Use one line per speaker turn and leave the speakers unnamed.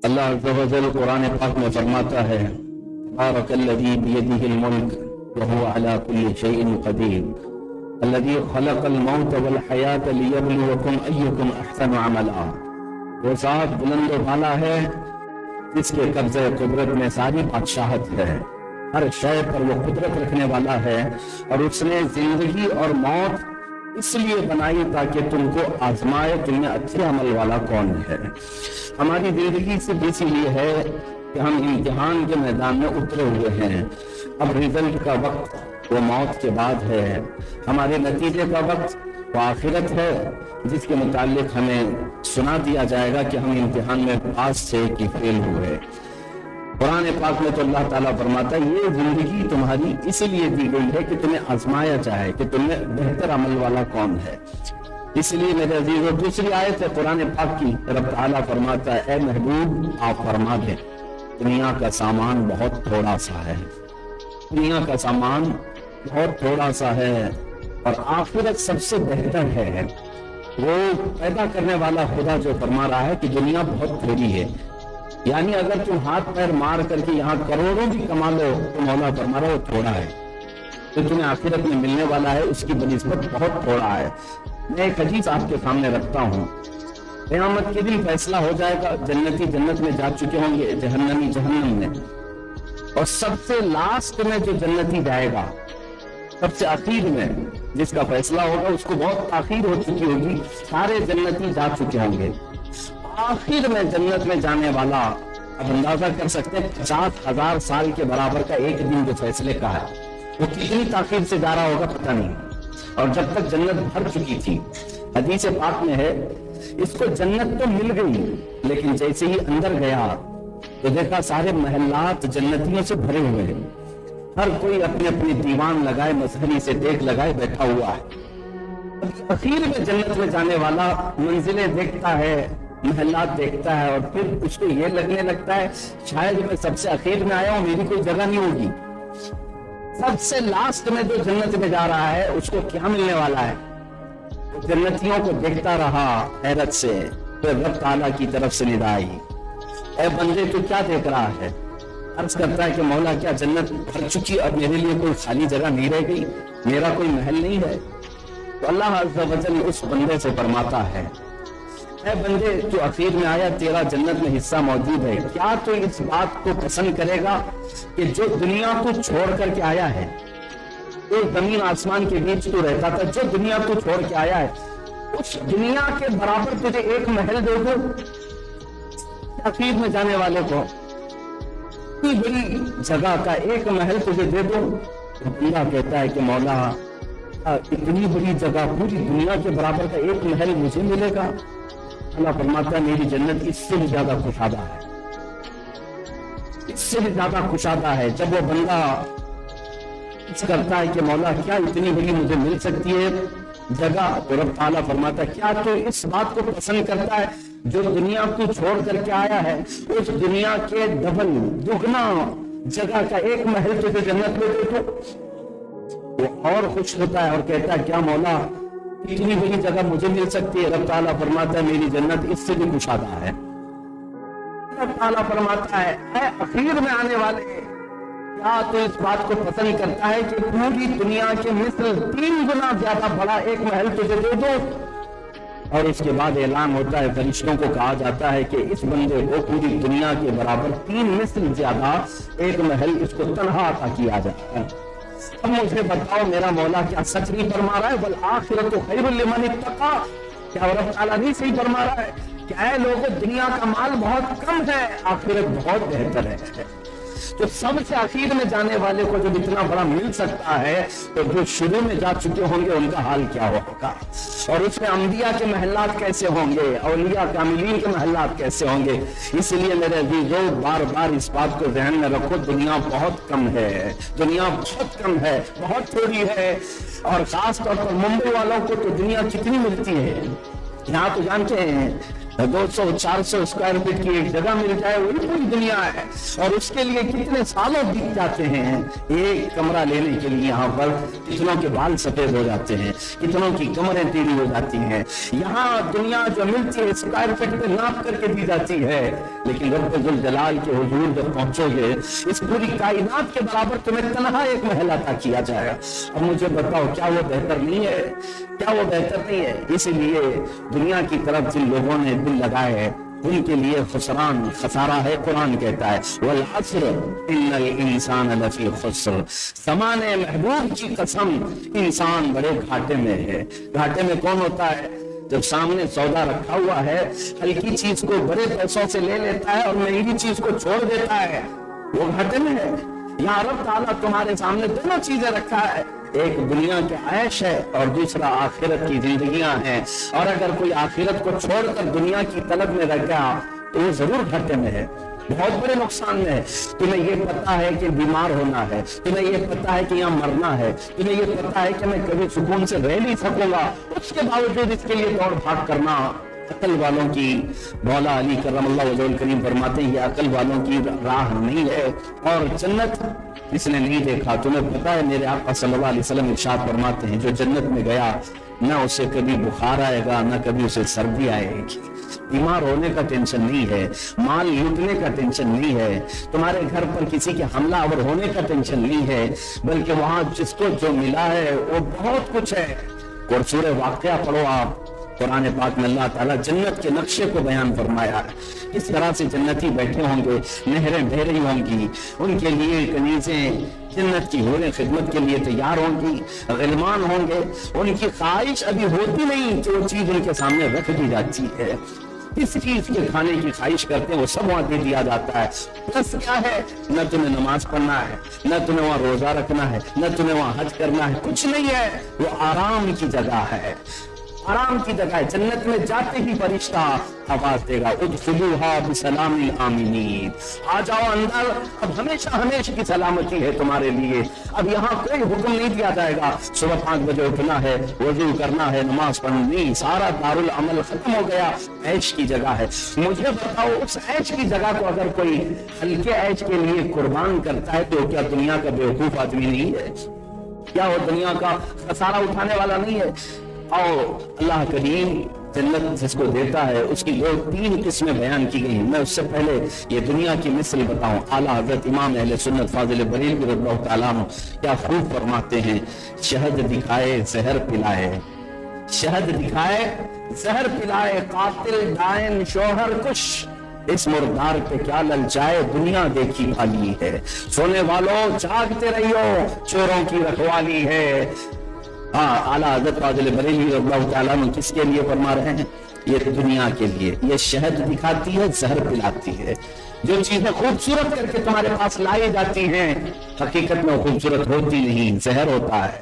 اللہ عز و جل قرآن پاک میں فرماتا ہے تبارک الذی بیدہ الملک وہو علی کل شیء قدیر الذی خلق الموت والحیاۃ لیبلوکم ایکم احسن عملا۔ وہ ذات بلند و بالا ہے جس کے قبضہ قدرت میں ساری بادشاہت ہے، ہر شے پر وہ قدرت رکھنے والا ہے، اور اس نے زندگی اور موت اس لیے بنائی تاکہ تم کو آزمائے تم میں اچھے عمل والا کون ہے۔ ہماری زندگی صرف اسی لیے ہے کہ ہم امتحان کے میدان میں اترے ہوئے ہیں۔ اب رزلٹ کا وقت وہ موت کے بعد ہے، ہمارے نتیجے کا وقت وہ آخرت ہے جس کے متعلق ہمیں سنا دیا جائے گا کہ ہم امتحان میں پاس تھے کہ فیل ہوئے۔ قرآن پاک میں تو اللہ تعالیٰ فرماتا ہے یہ زندگی تمہاری اس لیے دی گئی ہے کہ تمہیں آزمایا جائے کہ تم میں بہتر عمل والا کون ہے۔ اس لیے میرے عزیزو دوسری آیت ہے قرآن پاک کی، رب تعالیٰ فرماتا ہے اے محبوب آپ فرما دیں دنیا کا سامان بہت تھوڑا سا ہے، دنیا کا سامان بہت تھوڑا سا ہے اور آخرت سب سے بہتر ہے۔ وہ پیدا کرنے والا خدا جو فرما رہا ہے کہ دنیا بہت تھوڑی ہے، یعنی اگر تم ہاتھ پیر مار کر کے یہاں کروڑوں بھی کما لو تو مولا فرما رہا وہ تھوڑا ہے، جو تمہیں آخرت میں ملنے والا ہے اس کی بنسبت بہت تھوڑا ہے۔ میں ایک حدیث آپ کے سامنے رکھتا ہوں، قیامت کے دن فیصلہ ہو جائے گا، جنتی جنت میں جا چکے ہوں گے، جہنمی جہنم میں، اور سب سے لاسٹ میں جو جنتی جائے گا، سب سے آخر میں جس کا فیصلہ ہوگا اس کو بہت تاخیر ہو چکی ہوگی، سارے جنتی جا چکے ہوں گے، آخر میں جنت میں جانے والا اب اندازہ کر سکتے ہیں 50,000 سال کے برابر کا ایک دن جو فیصلے کا ہے وہ کتنی تاخیر سے جا رہا ہوگا پتہ نہیں، اور جب تک جنت بھر چکی تھی۔ حدیث پاک میں ہے اس کو جنت تو مل گئی لیکن جیسے ہی اندر گیا تو دیکھا سارے محلات جنتیوں سے بھرے ہوئے ہیں، ہر کوئی اپنے اپنے دیوان لگائے مظہری سے دیکھ لگائے بیٹھا ہوا ہے۔ اخیر میں جنت میں جانے والا منزلیں دیکھتا ہے، محلات دیکھتا ہے، اور پھر اس کو یہ لگنے لگتا ہے شاید میں سب سے اخیر میں آیا ہوں، میری کوئی جگہ نہیں ہوگی۔ سب سے لاسٹ میں جو جنت میں جا رہا ہے اس کو کیا ملنے والا ہے؟ جنتیوں کو دیکھتا رہا حیرت سے، پھر رب تعالیٰ کی طرف سے ندا آئی اے بندے تو کیا دیکھ رہا ہے؟ عرض کرتا ہے کہ مولا کیا جنت بھر چکی اور میرے لیے کوئی خالی جگہ نہیں رہ گئی، میرا کوئی محل نہیں ہے؟ تو اللہ عز و جل اس بندے سے فرماتا ہے اے بندے تو اخیر میں آیا، تیرا جنت میں حصہ موجود ہے، کیا تو اس بات کو پسند کرے گا کہ جو دنیا تو چھوڑ کر کے آیا ہے، جو زمین آسمان کے بیچ تو رہتا تھا، جو دنیا تو چھوڑ کے آیا ہے اس دنیا کے برابر تجھے ایک محل دے دو اخیر میں جانے والے کو، اتنی بڑی جگہ کا ایک محل تجھے دے دو؟ بندہ کہتا ہے کہ مولا اتنی بڑی جگہ پوری دنیا کے برابر کا ایک محل مجھے ملے گا؟ اللہ فرماتا ہے میری جنت اس سے بھی زیادہ کشادہ ہے، اس سے بھی زیادہ کشادہ ہے۔ جب وہ بندہ کرتا ہے کہ مولا کیا اتنی بڑی مجھے مل سکتی ہے جگہ، تو رب تعالیٰ فرماتا ہے کیا تو اس بات کو پسند کرتا ہے جو دنیا کو چھوڑ کر کے آیا ہے اس دنیا کے ڈبل دگنا جگہ کا ایک محل تجھے جنت میں دے دو؟ وہ اور خوش ہوتا ہے اور کہتا ہے کیا مولا اتنی بڑی جگہ مجھے مل سکتی ہے؟ رب تعالیٰ فرماتا ہے میری جنت اس سے بھی کشادہ ہے۔ رب تعالیٰ فرماتا ہے اے اخیر میں آنے والے کیا تو اس بات کو پسند کرتا ہے کہ پوری دنیا کے مثل 3 گنا زیادہ بڑا ایک محل تجھے دے دو؟ اور اس کے بعد اعلان ہوتا ہے، فرشتوں کو کہا جاتا ہے کہ اس بندے کو پوری دنیا کے برابر 3 مثل زیادہ ایک محل اس کو تنہا عطا کیا جاتا ہے۔ اب مجھے بتاؤ میرا مولا کیا سچ نہیں فرما رہا ہے؟ والآخرۃ خیر لمن اتقی، کیا رب تعالیٰ نہیں صحیح فرما رہا ہے کہ اے لوگوں دنیا کا مال بہت کم ہے، آخرت بہت بہتر ہے؟ تو سب سے اخیر میں جانے والے کو جب اتنا بڑا مل سکتا ہے تو جو شروع میں جا چکے ہوں گے ان کا حال کیا ہوگا؟ اور اس میں انبیاء کے محلات کیسے ہوں گے، اولیاء کاملین کے محلات کیسے ہوں گے؟ اس لیے میرے عزیزو بار بار اس بات کو ذہن میں رکھو، دنیا بہت کم ہے، دنیا بہت کم ہے، بہت تھوڑی ہے، اور خاص طور پر ممبئی والوں کو تو دنیا کتنی ملتی ہے؟ یہاں تو جانتے ہیں 200-400 اسکوائر فٹ کی ایک جگہ مل جائے وہی پوری دنیا ہے، اور اس کے لیے کتنے سالوں بیت جاتے ہیں ایک کمرہ لینے کے لیے۔ یہاں پر کتنوں کے بال سفید ہو جاتے ہیں، کتنوں کی کمریں ٹیڑھی ہو جاتی ہیں۔ یہاں دنیا جو ملتی ہے اسکوائر فٹ پہ ناپ کر کے دی جاتی ہے، لیکن رب ذوالجلال کے حضور جب پہنچو گے اس پوری کائنات کے برابر تمہیں تنہا ایک محل عطا کیا جائے گا۔ اب مجھے بتاؤ کیا وہ بہتر نہیں ہے؟ کیا وہ بہتر نہیں ہے؟ اسی لیے دنیا کی طرف جن لوگوں نے دل لگائے ان کے لیے خسران، خسارہ ہے۔ قرآن کہتا ہے والعصر ان الانسان لفی خسر، زمان محبوب کی قسم انسان بڑے گھاٹے میں ہے۔ گھاٹے میں کون ہوتا ہے؟ جب سامنے سودا رکھا ہوا ہے، ہلکی چیز کو بڑے پیسوں سے لے لیتا ہے اور مہنگی چیز کو چھوڑ دیتا ہے، وہ گھاٹے میں ہے۔ یہاں رب تعالیٰ تمہارے سامنے دونوں چیزیں رکھا ہے، ایک دنیا کے عیش ہے اور دوسرا آخرت کی زندگیاں ہیں، اور اگر کوئی آخرت کو چھوڑ کر دنیا کی طلب میں رہ گیا تو وہ ضرور گھاٹے میں ہے، بہت بڑے نقصان میں ہے۔ تمہیں یہ پتا ہے کہ بیمار ہونا ہے، تمہیں یہ پتا ہے کہ یہاں مرنا ہے، تمہیں یہ پتا ہے کہ میں کبھی سکون سے رہ نہیں سکوں گا، اس کے باوجود اس کے لیے دوڑ بھاگ کرنا عقل والوں کی، مولا علی کرم اللہ وجہہ الکریم فرماتے ہیں یہ عقل والوں کی راہ نہیں ہے۔ اور جنت اس نے نہیں دیکھا، تمہیں پتا ہے میرے آقا صلی اللہ علیہ وسلم ارشاد فرماتے ہیں جو جنت میں گیا نہ اسے کبھی بخار آئے گا نہ کبھی اسے سردی آئے گی، بیمار ہونے کا ٹینشن نہیں ہے، مال لوٹنے کا ٹینشن نہیں ہے، تمہارے گھر پر کسی کے حملہ آور ہونے کا ٹینشن نہیں ہے، بلکہ وہاں جس کو جو ملا ہے وہ بہت کچھ ہے۔ اور سورہ واقعہ پڑھو آپ، قرآن پاک میں اللہ تعالیٰ جنت کے نقشے کو بیان فرمایا ہے، اس طرح سے جنتی بیٹھے ہوں گے، نہریں بہہ رہی ہوں گی، ان کے لیے کنیزیں جنت کی حوریں خدمت کے لیے تیار ہوں گی، غلمان ہوں گے، ان کی خواہش ابھی ہوتی نہیں کہ وہ چیز ان کے سامنے رکھ دی جاتی ہے، اس چیز کے کھانے کی خواہش کرتے ہیں وہ سب وہاں دے دیا جاتا ہے۔ بس کیا ہے، نہ تمہیں نماز پڑھنا ہے، نہ تمہیں وہاں روزہ رکھنا ہے، نہ تمہیں وہاں حج کرنا ہے، کچھ نہیں ہے، وہ آرام کی جگہ ہے، آرام کی جگہ ہے۔ جنت میں جاتے ہی فرشتہ آواز دے گا ادخلوہا بسلام آمنین، آ جاؤ اندر، اب ہمیشہ ہمیشہ کی سلامتی ہے تمہارے لیے۔ اب یہاں کوئی حکم نہیں دیا جائے گا صبح 5 بجے اٹھنا ہے، وضو کرنا ہے، نماز پڑھنی، سارا دارالعمل ختم ہو گیا، عیش کی جگہ ہے۔ مجھے بتاؤ اس عیش کی جگہ کو اگر کوئی ہلکے عیش کے لیے قربان کرتا ہے تو کیا دنیا کا بیوقوف آدمی نہیں ہے؟ کیا وہ دنیا کا خسارہ اٹھانے والا نہیں ہے؟ اور اللہ کریم جنت جس کو دیتا ہے اس کی 2-3 قسمیں بیان کی گئی ہیں۔ میں اس سے پہلے یہ دنیا کی مثل بتاؤں، اعلیٰ حضرت امام اہل سنت فاضل بریلوی رضی اللہ تعالیٰ عنہ کیا خوب فرماتے ہیں، شہد دکھائے زہر پلائے، شہد دکھائے زہر پلائے، قاتل ڈائن شوہر کش، اس مردار پہ کیا للچائے، دنیا دیکھی بھالی ہے، سونے والوں جاگتے رہیو، چوروں کی رکھوالی ہے۔ اعلیٰ حضرت فاضل بریلوی رضی اللہ تعالیٰ عنہ کس کے لیے فرما رہے ہیں؟ یہ دنیا کے لیے، یہ شہد دکھاتی ہے، زہر پلاتی ہے۔ جو چیزیں خوبصورت کر کے تمہارے پاس لائی جاتی ہیں حقیقت میں خوبصورت ہوتی نہیں، زہر ہوتا ہے۔